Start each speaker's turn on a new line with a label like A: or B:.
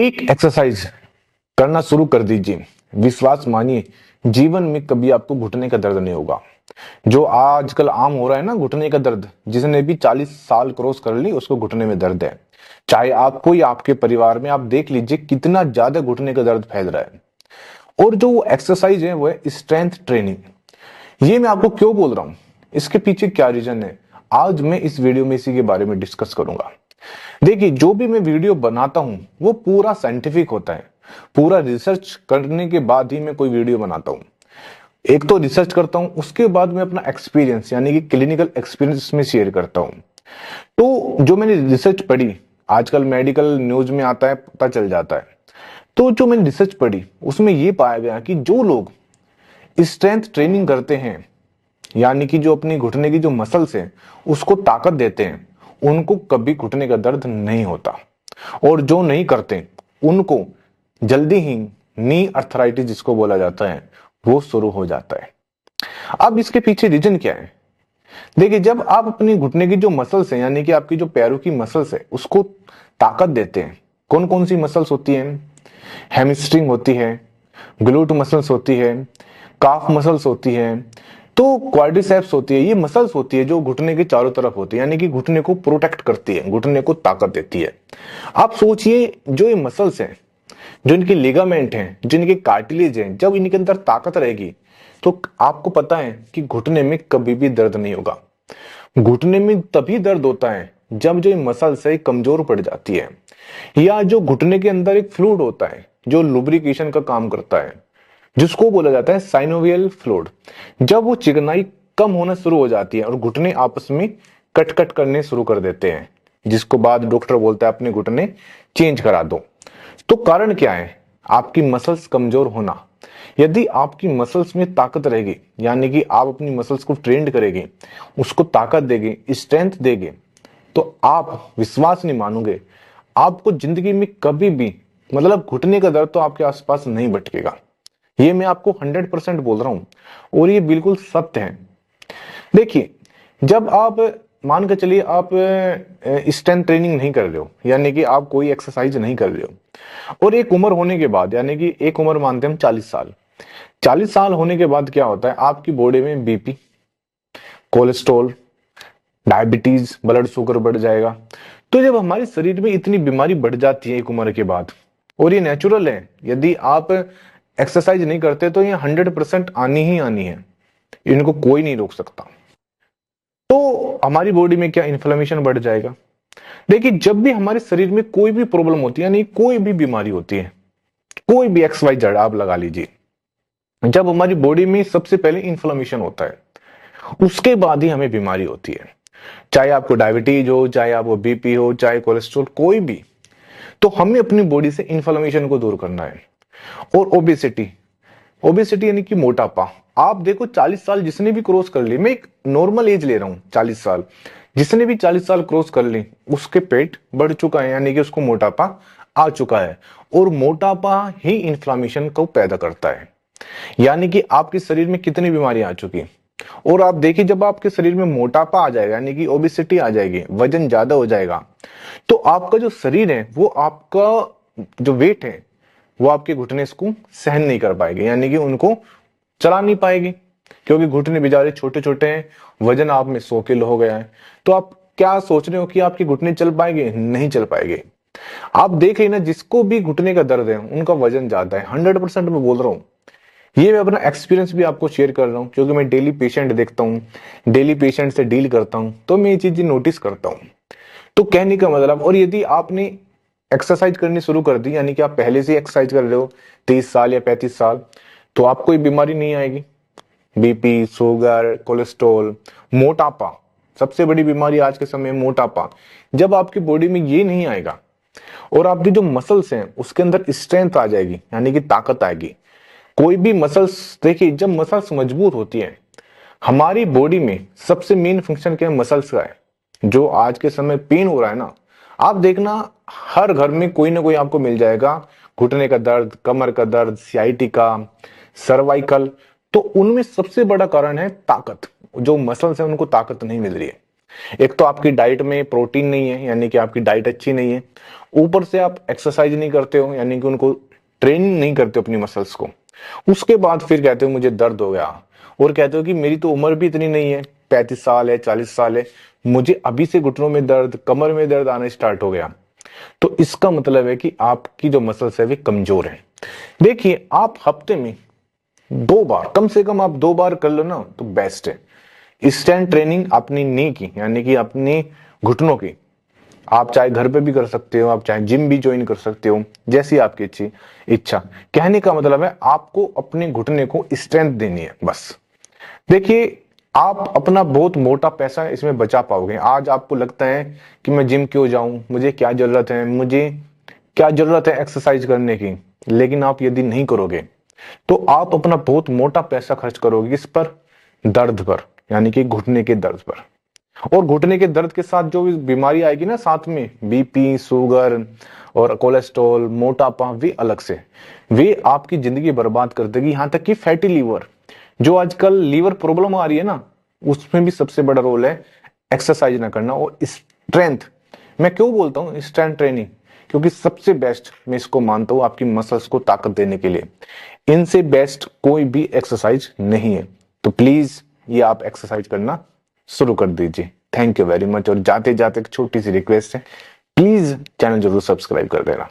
A: एक एक्सरसाइज करना शुरू कर दीजिए, विश्वास मानिए जीवन में कभी आपको घुटने का दर्द नहीं होगा। जो आजकल आम हो रहा है ना घुटने का दर्द, जिसने भी 40 साल क्रॉस कर ली उसको घुटने में दर्द है। चाहे आपको या आपके परिवार में आप देख लीजिए कितना ज्यादा घुटने का दर्द फैल रहा है। और जो एक्सरसाइज है वो है स्ट्रेंथ ट्रेनिंग। ये मैं आपको क्यों बोल रहा हूं, इसके पीछे क्या रीजन है, आज मैं इस वीडियो में इसी के बारे में डिस्कस करूंगा। देखिए, जो भी मैं वीडियो बनाता हूं वो पूरा साइंटिफिक होता है, पूरा रिसर्च करने के बाद ही मैं कोई वीडियो बनाता हूं। एक तो रिसर्च करता हूं, उसके बाद मैं अपना एक्सपीरियंस यानी कि क्लिनिकल एक्सपीरियंस इसमें शेयर करता हूं। तो जो मैंने रिसर्च पढ़ी, आजकल मेडिकल न्यूज में आता है, पता चल जाता है। तो जो मैंने रिसर्च पढ़ी उसमें यह पाया गया कि जो लोग स्ट्रेंथ ट्रेनिंग करते हैं, यानी कि जो अपनी घुटने की जो मसल्स है उसको ताकत देते हैं, उनको कभी घुटने का दर्द नहीं होता। और जो नहीं करते उनको जल्दी ही नी अर्थराइटिस जिसको बोला जाता है वो शुरू हो जाता है। अब इसके पीछे रीजन क्या है? देखिए, जब आप अपनी घुटने की जो मसल्स है यानी कि आपकी जो पैरों की मसल्स है उसको ताकत देते हैं, कौन कौन सी मसल्स होती हैं? हैमस्ट्रिंग होती है, ग्लूट मसल्स होती है, काफ मसल्स होती है, तो क्वाड्रिसेप्स होती है। ये मसल्स होती है जो घुटने के चारों तरफ होती है, यानी कि घुटने को प्रोटेक्ट करती है, घुटने को ताकत देती है। आप सोचिए, जो ये मसल्स हैं, जो इनके लिगामेंट हैं, जो इनके कार्टिलेज हैं, जब इनके अंदर ताकत रहेगी तो आपको पता है कि घुटने में कभी भी दर्द नहीं होगा। घुटने में तभी दर्द होता है जब जो मसल्स है कमजोर पड़ जाती है, या जो घुटने के अंदर एक फ्लूइड होता है जो लुब्रिकेशन का काम करता है, जिसको बोला जाता है साइनोवियल फ्लूइड। जब वो चिकनाई कम होना शुरू हो जाती है और घुटने आपस में कट कट करने शुरू कर देते हैं, जिसको बाद डॉक्टर बोलता है अपने घुटने चेंज करा दो। तो कारण क्या है? आपकी मसल्स कमजोर होना। यदि आपकी मसल्स में ताकत रहेगी, यानी कि आप अपनी मसल्स को ट्रेंड करेंगे, उसको ताकत देंगे, स्ट्रेंथ देंगे, तो आप विश्वास नहीं मानोगे, आपको जिंदगी में कभी भी मतलब घुटने का दर्द तो आपके आसपास नहीं भटकेगा। ये मैं आपको 100% बोल रहा हूं और ये बिल्कुल सत्य है। देखिए, जब आप मान के चलिए आप स्ट्रेंथ ट्रेनिंग नहीं कर रहे हो, यानी कि आप कोई एक्सरसाइज नहीं कर रहे हो, और एक उम्र होने के बाद, यानी कि एक उम्र मानते हैं हम 40 साल, 40 साल होने के बाद क्या होता है, आपकी बॉडी में BP, cholesterol, diabetes, blood sugar बढ़ जाएगा। तो जब हमारे शरीर में इतनी बीमारी बढ़ जाती है एक उम्र के बाद, और ये नेचुरल है, यदि आप एक्सरसाइज नहीं करते तो ये 100% आनी ही आनी है, इनको कोई नहीं रोक सकता। तो हमारी बॉडी में क्या इन्फ्लेमेशन बढ़ जाएगा। देखिए, जब भी हमारे शरीर में कोई भी प्रॉब्लम होती है, यानी कोई भी बीमारी होती है, कोई भी XYZ आप लगा लीजिए, जब हमारी बॉडी में सबसे पहले इन्फ्लेमेशन होता है उसके बाद ही हमें बीमारी होती है। चाहे आपको डायबिटीज हो, चाहे आपको बीपी हो, चाहे कोलेस्ट्रॉल, कोई भी, तो हमें अपनी बॉडी से इन्फ्लेमेशन को दूर करना है। और ओबेसिटी, ओबेसिटी यानी कि मोटापा। आप देखो 40 साल जिसने भी क्रॉस कर ली, मैं एक नॉर्मल एज ले रहा हूं, 40 साल, जिसने भी 40 साल क्रॉस कर ली उसके पेट बढ़ चुका है, यानी कि उसको मोटापा आ चुका है। और मोटापा ही इन्फ्लामेशन को पैदा करता है, यानी कि आपके शरीर में कितनी बीमारी आ चुकी। और आप देखिए, जब आपके शरीर में मोटापा आ जाएगा, यानी कि ओबेसिटी आ जाएगी, वजन ज्यादा हो जाएगा, तो आपका जो शरीर है वो आपका जो वेट है वो आपके घुटने इसको सहन नहीं कर पाएंगे, यानी कि उनको चला नहीं पाएगी, क्योंकि घुटने बेचारे छोटे छोटे हैं, वजन आप में 100 किलो हो गया है। तो आप क्या सोच रहे हो कि आपके घुटने चल पाएंगे? नहीं चल पाएंगे। आप देख रहे ना, जिसको भी घुटने का दर्द है उनका वजन ज्यादा है, 100% मैं बोल रहा हूँ। ये मैं अपना एक्सपीरियंस भी आपको शेयर कर रहा हूँ, क्योंकि मैं डेली पेशेंट देखता हूँ, डेली पेशेंट से डील करता हूँ, तो मैं ये चीजें नोटिस करता हूँ। तो कहने का मतलब, और यदि आपने एक्सरसाइज करनी शुरू कर दी, यानी कि आप पहले से एक्सरसाइज कर रहे हो 30 साल या 35 साल, तो आपको कोई बीमारी नहीं आएगी। बीपी, शुगर, कोलेस्ट्रॉल, मोटापा, सबसे बड़ी बीमारी आज के समय मोटापा। जब आपकी बॉडी में ये नहीं आएगा और आपकी जो मसल्स हैं उसके अंदर स्ट्रेंथ आ जाएगी, यानी कि ताकत आएगी। कोई भी मसल्स, देखिए, जब मसल्स मजबूत होती है, हमारी बॉडी में सबसे मेन फंक्शन क्या है? मसल्स का है। जो आज के समय पेन हो रहा है ना, आप देखना हर घर में कोई ना कोई आपको मिल जाएगा, घुटने का दर्द, कमर का दर्द, सियाटिका, सर्वाइकल। तो उनमें सबसे बड़ा कारण है ताकत। जो मसल्स है उनको ताकत नहीं मिल रही है। एक तो आपकी डाइट में प्रोटीन नहीं है, यानी कि आपकी डाइट अच्छी नहीं है, ऊपर से आप एक्सरसाइज नहीं करते हो, यानी कि उनको ट्रेनिंग नहीं करते हो अपनी मसल्स को। उसके बाद फिर कहते हो मुझे दर्द हो गया, और कहते हो कि मेरी तो उम्र भी इतनी नहीं है, 35 साल है, 40 साल है, मुझे अभी से घुटनों में दर्द, कमर में दर्द आने स्टार्ट हो गया। तो इसका मतलब है कि आपकी जो मसल्स है वे कमजोर है। देखिए, आप हफ्ते में 2 बार, कम से कम आप 2 बार कर लो ना तो बेस्ट है। स्ट्रेंथ ट्रेनिंग अपनी नी की, यानी कि अपनी घुटनों की। आप चाहे घर पे भी कर सकते हो, आप चाहे जिम भी ज्वाइन कर सकते हो, जैसी आपकी इच्छा। कहने का मतलब है आपको अपने घुटने को स्ट्रेंथ देनी है बस। देखिए, आप अपना बहुत मोटा पैसा इसमें बचा पाओगे। आज आपको लगता है कि मैं जिम क्यों जाऊं, मुझे क्या जरूरत है, मुझे क्या जरूरत है एक्सरसाइज करने की, लेकिन आप यदि नहीं करोगे तो आप अपना बहुत मोटा पैसा खर्च करोगे इस पर, दर्द पर, यानी कि घुटने के दर्द पर। और घुटने के दर्द के साथ जो बीमारी आएगी ना साथ में, बीपी, शुगर और कोलेस्ट्रॉल, मोटापा, वे अलग से, वे आपकी जिंदगी बर्बाद कर देगी। यहां तक कि फैटी लीवर, जो आजकल लीवर प्रॉब्लम आ रही है ना, उसमें भी सबसे बड़ा रोल है एक्सरसाइज ना करना और स्ट्रेंथ। मैं क्यों बोलता हूँ स्ट्रेंथ ट्रेनिंग, क्योंकि सबसे बेस्ट मैं इसको मानता हूं आपकी मसल्स को ताकत देने के लिए। इनसे बेस्ट कोई भी एक्सरसाइज नहीं है। तो प्लीज ये आप एक्सरसाइज करना शुरू कर दीजिए। Thank you very much. और जाते जाते एक छोटी सी रिक्वेस्ट है, प्लीज चैनल जरूर सब्सक्राइब कर देना।